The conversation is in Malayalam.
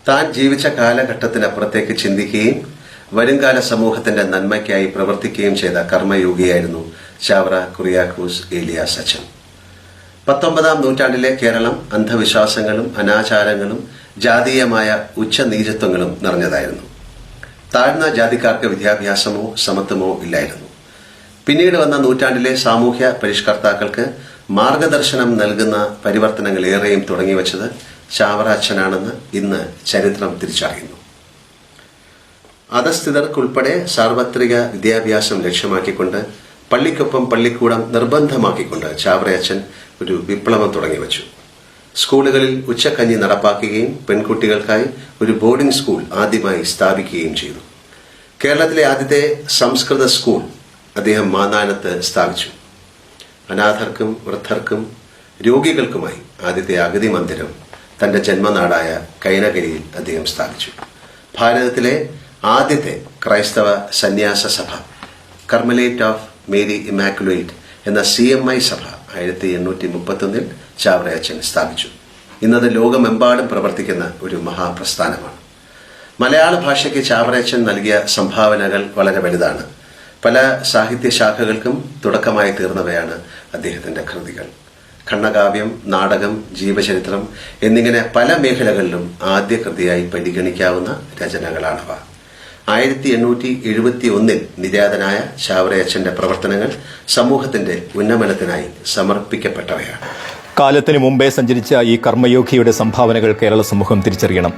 താൻ ജീവിച്ച കാലഘട്ടത്തിനപ്പുറത്തേക്ക് ചിന്തിക്കുകയും വരുംകാല സമൂഹത്തിന്റെ നന്മയ്ക്കായി പ്രവർത്തിക്കുകയും ചെയ്ത കർമ്മയോഗിയായിരുന്നു ചാവറ കുറിയാക്കോസ് ഏലിയാസ് അച്ഛൻ. 19-ാം നൂറ്റാണ്ടിലെ കേരളം അന്ധവിശ്വാസങ്ങളും അനാചാരങ്ങളും ജാതീയമായ ഉച്ചനീചത്വങ്ങളും നിറഞ്ഞതായിരുന്നു. താഴ്ന്ന ജാതിക്കാർക്ക് വിദ്യാഭ്യാസമോ സമത്വമോ ഇല്ലായിരുന്നു. പിന്നീട് വന്ന നൂറ്റാണ്ടിലെ സാമൂഹ്യ പരിഷ്കർത്താക്കൾക്ക് മാർഗദർശനം നൽകുന്ന പരിവർത്തനങ്ങൾ ഏറെയും തുടങ്ങിവച്ചത് ചാവറ അച്ഛനാണെന്ന് ഇന്ന് ചരിത്രം തിരിച്ചറിയുന്നു. അധസ്ഥിതർക്കുൾപ്പെടെ സാർവത്രിക വിദ്യാഭ്യാസം ലക്ഷ്യമാക്കിക്കൊണ്ട് പള്ളിക്കൊപ്പം പള്ളിക്കൂടം നിർബന്ധമാക്കിക്കൊണ്ട് ചാവറയച്ചൻ ഒരു വിപ്ലവം തുടങ്ങിവച്ചു. സ്കൂളുകളിൽ ഉച്ചക്കഞ്ഞി നടപ്പാക്കുകയും പെൺകുട്ടികൾക്കായി ഒരു ബോർഡിംഗ് സ്കൂൾ ആദ്യമായി സ്ഥാപിക്കുകയും ചെയ്തു. കേരളത്തിലെ ആദ്യത്തെ സംസ്കൃത സ്കൂൾ അദ്ദേഹം മാന്നാനത്ത് സ്ഥാപിച്ചു. അനാഥർക്കും വൃദ്ധർക്കും രോഗികൾക്കുമായി ആദ്യത്തെ അഗതി മന്ദിരം തന്റെ ജന്മനാടായ കൈനകരിയിൽ അദ്ദേഹം സ്ഥാപിച്ചു. ഭാരതത്തിലെ ആദ്യത്തെ ക്രൈസ്തവ സന്യാസ സഭ കർമ്മലേറ്റ് ഓഫ് മേരി ഇമാക്കുലേറ്റ് എന്ന CMI സഭ 1831 ചാവറയച്ചൻ സ്ഥാപിച്ചു. ഇന്നത് ലോകമെമ്പാടും പ്രവർത്തിക്കുന്ന ഒരു മഹാപ്രസ്ഥാനമാണ്. മലയാള ഭാഷയ്ക്ക് ചാവറയച്ചൻ നൽകിയ സംഭാവനകൾ വളരെ വലുതാണ്. പല സാഹിത്യശാഖകൾക്കും തുടക്കമായി തീർന്നവയാണ് അദ്ദേഹത്തിന്റെ കൃതികൾ. ഖണ്ഡകാവ്യം, നാടകം, ജീവചരിത്രം എന്നിങ്ങനെ പല മേഖലകളിലും ആദ്യ കൃതിയായി പരിഗണിക്കാവുന്ന രചനകളാണവ. 1871 നിര്യാതനായ ചാവറയച്ചന്റെ പ്രവർത്തനങ്ങൾ സമൂഹത്തിന്റെ ഉന്നമനത്തിനായി സമർപ്പിക്കപ്പെട്ടവയാണ്. കാലത്തിനു മുമ്പേ സഞ്ചരിച്ച ഈ കർമ്മയോഗിയുടെ സംഭാവനകൾ കേരള സമൂഹം തിരിച്ചറിയണം.